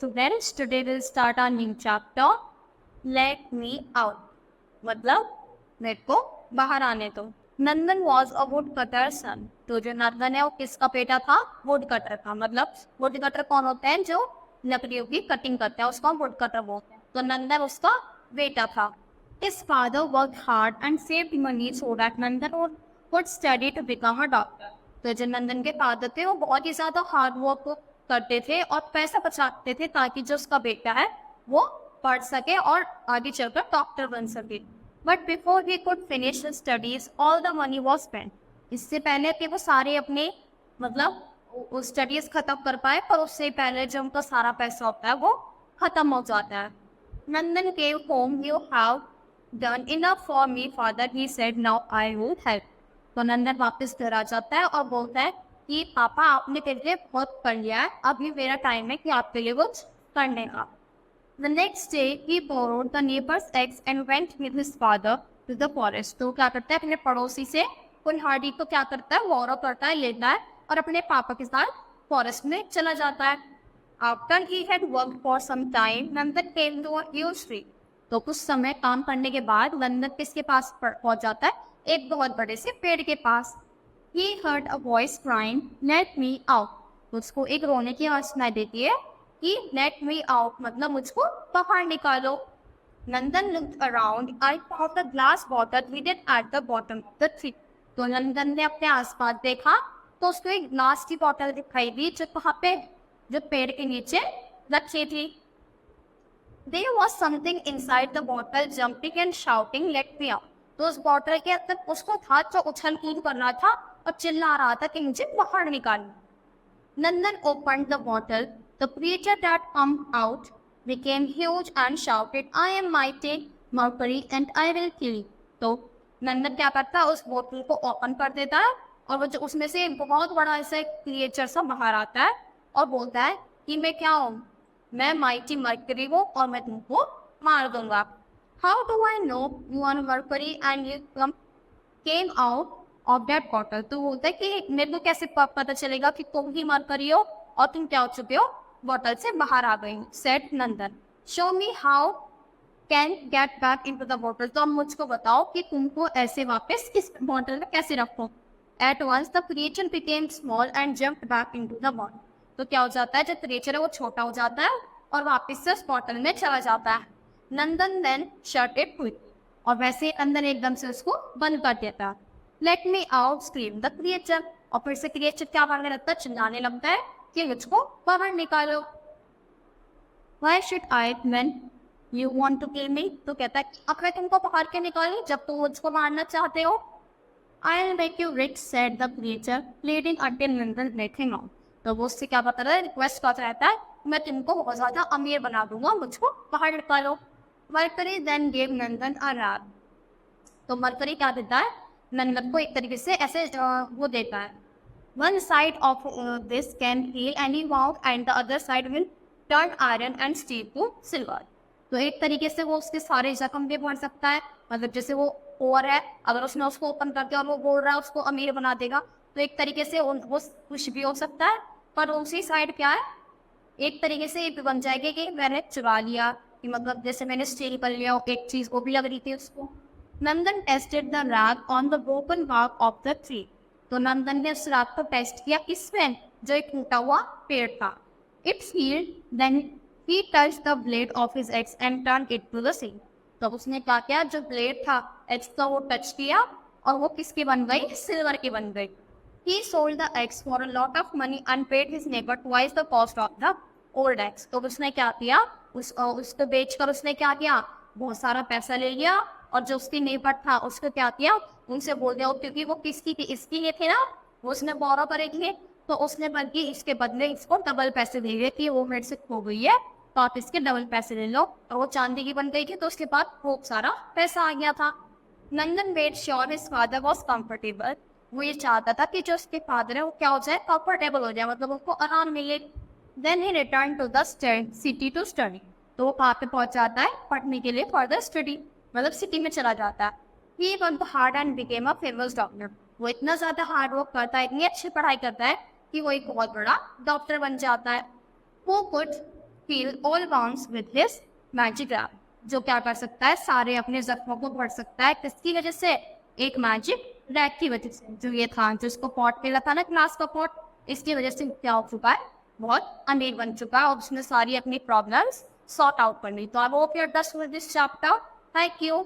students, today we'll start our new chapter. Let me out. मतलब मेरे को बाहर आने दो. नंदन was a woodcutter son. तो जो नंदन है वो किसका बेटा था? woodcutter का. मतलब woodcutter कौन होते हैं? जो लकड़ियों की कटिंग करते हैं, उसको हम woodcutter बोलते हैं. तो नंदन उसका बेटा था. His father worked hard and saved money so that Nandan would study to become a doctor. तो जो नंदन के फादर थे वो बहुत ही ज्यादा हार्ड वर्क करते थे और पैसा बचाते थे ताकि जो उसका बेटा है वो पढ़ सके और आगे चलकर डॉक्टर बन सके. But before he could finish his studies all the money was spent. इससे पहले कि वो सारे अपने मतलब स्टडीज खत्म कर पाए, पर उससे पहले जो उनका सारा पैसा होता है वो खत्म हो जाता है. Nandan came home. You have done enough for me father, he said, now I will help. तो नंदन वापस घर आ जाता है और बोलता है कि पापा आपने मेरे लिए बहुत कर लिया है, अभी मेरा टाइम है कि आपके लिए कुछ करने का. The next day he borrowed the neighbor's eggs and went with his father to the forest. तो क्या करता है, अपने पड़ोसी से कुल्हाड़ी को क्या करता है, बोरो करता है, लेता है और अपने पापा के साथ फॉरेस्ट में चला जाता है. After he had worked for some time, Nandan came to a huge tree. तो कुछ समय काम करने के बाद नंदन किसके पास पहुंच जाता है, एक बहुत बड़े से पेड़ के पास. He heard a voice crying, "Let me out." उसको एक रोने की आवाज सुनाई देती है कि "Let me out" मतलब मुझको बाहर निकालो. नंदन looked around. I found a glass bottle hidden at the bottom of the tree. तो नंदन ने अपने आसपास देखा तो उसको एक ग्लास की बोतल दिखाई दी जो वहाँ पे जो पेड़ के नीचे रखी थी. There was something inside the bottle jumping and shouting, "Let me out." तो उस बॉटल के अंदर उसको था जो उछल कूद कर रहा था और चिल्ला रहा था कि मुझे बाहर निकालो. Nandan opened the bottle. The creature that came out became huge and shouted, "I am mighty Mercury and I will kill you." तो नंदन क्या करता है, उस बोतल को ओपन कर देता है और वो जो उसमें से बहुत बड़ा ऐसा क्रिएचर सा बाहर आता है और बोलता है कि मैं क्या हूँ, मैं माइटी मर्करी हूँ और मैं तुमको मार दूंगा. How do I know you are Mercury and you came out of that bottle? तो बोलता है कि मेरे को कैसे पता चलेगा कि तुम ही मरकरी हो और तुम क्या हो चुके हो, बॉटल से बाहर आ गई. Said Nandan. Show me how can get back into the bottle. तो अब मुझको बताओ कि तुमको ऐसे वापस इस बॉटल में कैसे रखो. At once the creature became small and jumped back into the bottle. तो क्या हो जाता है, जो क्रिएचर है वो छोटा हो जाता है और वापस से उस बॉटल में चला जाता है. नंदन देन शट इट क्विकली. और वैसे ही नंदन एकदम से उसको बंद कर देता है. Let me out scream the creature. और फिर से क्रिएचर क्या करने लगता है, चिल्लाने लगता है कि मुझको बाहर निकालो. Why should I when you want to kill me. तो कहता है अब मैं तुमको बाहर के निकालूं जब तुम मुझको मारना चाहते हो. I will make you rich said the creature pleading until Nandan let him out. तो वो उससे क्या बता रहा है, रिक्वेस्ट करता रहता है, मैं तुमको बहुत ज्यादा अमीर बना दूंगा, मुझको बाहर निकालो. Mercury then gave Nandan a rag. तो मरकरी क्या देता है, नंदन को एक तरीके से ऐसे वो देता है. One side of this can heal any wound and the other side will turn iron and steel to silver. तो एक तरीके से वो उसके सारे जख्म भी भर सकता है. मतलब जैसे वो ओवर है, अगर उसने उसको ओपन करके और वो बोल रहा है उसको अमीर बना देगा, तो एक तरीके से वो कुछ भी हो सकता है. पर उसी साइड क्या है, एक तरीके से ये भी बन जाएगी कि मैंने चुरा लिया, कि मतलब जैसे मैंने स्टील कर लिया, एक चीज वो भी लग रही थी उसको. Nandan tested the rag on the broken bark of the tree. तो नंदन ने उस रैग को टेस्ट किया किसमें, जो एक टूटा हुआ पेड़ था. It's healed then he touched the blade of his axe and turn it to the sea. तो उसने क्या किया, जो ब्लेड था एक्स का वो टच किया और वो किसकी बन गई, सिल्वर की बन गई. He sold the eggs for a lot of money and paid his neighbor twice the cost of the old eggs. तो उसने क्या किया, उसको बेचकर उसने क्या किया, बहुत सारा पैसा ले लिया और जो उसकी नेबर था उसको क्या किया, उनसे बोल दिया, क्योंकि वो किसकी थी, इसकी ये थे ना, वो उसने बोरो करेगी, तो उसने बल्कि इसके बदले इसको डबल पैसे दे दिए कि वो मेरे से खो गई है तो आप इसके डबल पैसे ले लो. और वो चांदी की बन गई थी तो उसके बाद खूब सारा पैसा आ गया था. Nandan made sure his father was comfortable. वो ये चाहता था कि जो उसके फादर है वो क्या हो जाए, कंफर्टेबल हो जाए, मतलब उसको आराम मिले. Then he return to the city to study. तो वो वहाँ पे पहुंच जाता है पढ़ने के लिए, फॉर द स्टडी, मतलब सिटी में चला जाता है. He worked hard and became a famous doctor. वो इतना ज्यादा हार्ड वर्क करता है, इतनी अच्छी पढ़ाई करता है कि वो एक बहुत बड़ा डॉक्टर बन जाता है. Who could heal all wounds with his magic rag, जो क्या कर सकता है, सारे अपने जख्मों को भर सकता है। किसकी वजह से? एक मैजिक रैग की वजह से। जो ये था, जो इसको पॉट मिला था ना, ग्लास का पॉट, इसकी वजह से क्या हो चुका है, बहुत अमीर बन चुका है और उसने सारी अपनी प्रॉब्लम्स सॉर्ट आउट कर ली। तो I hope you are done with this chapter. Thank you.